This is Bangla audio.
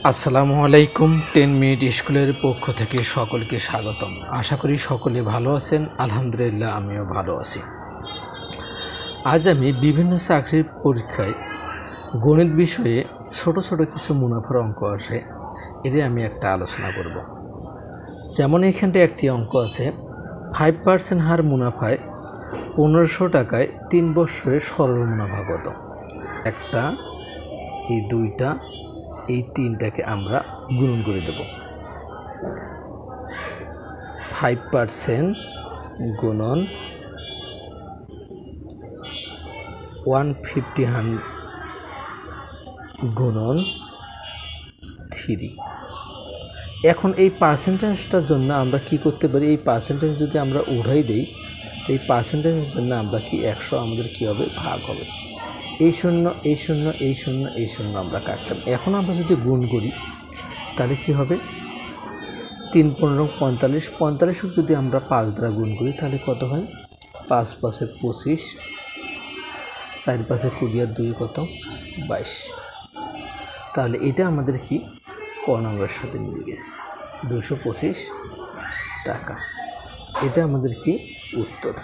আসসালামু আলাইকুম। 10 মিনিট স্কুলের পক্ষ থেকে সকলকে স্বাগতম। আশা করি সকলে ভালো আছেন। আলহামদুলিল্লাহ আমিও ভালো আছি। আজ আমি বিভিন্ন চাকরির পরীক্ষায় গণিত বিষয়ে ছোট ছোট কিছু মুনাফার অঙ্ক আসে, এটাই আমি একটা আলোচনা করব। যেমন এখানটায় একটি অঙ্ক আছে, 5% হার মুনাফায় 1500 টাকায় 3 বছরের সরল মুনাফা কত? একটা, এই দুইটা, এই তিনটাকে আমরা গুণন করে দেব। 5% গুণন 150 গুণন 3। এখন এই পার্সেন্টেজটার জন্য আমরা কি করতে পারি? এই পার্সেন্টেজ যদি আমরা উঠাই দেই, তো এই পার্সেন্টেজের জন্য আমরা কি 100 আমাদের কি হবে? ভাগ হবে। এই শূন্য, এই শূন্য, এই শূন্য, এই শূন্য আমরা কাটলাম। এখন আমরা যদি গুণ করি তাহলে কি হবে? 3 15 45, 45 যদি আমরা 5 দ্বারা গুণ করি তাহলে কত হয়? 5 5 25, 4 5 20 আর 2 কত? 22। তাহলে এটা আমাদের কি ক নম্বরের সাথে মিলে গেছে, 225 টাকা। এটা আমাদের কি উত্তর।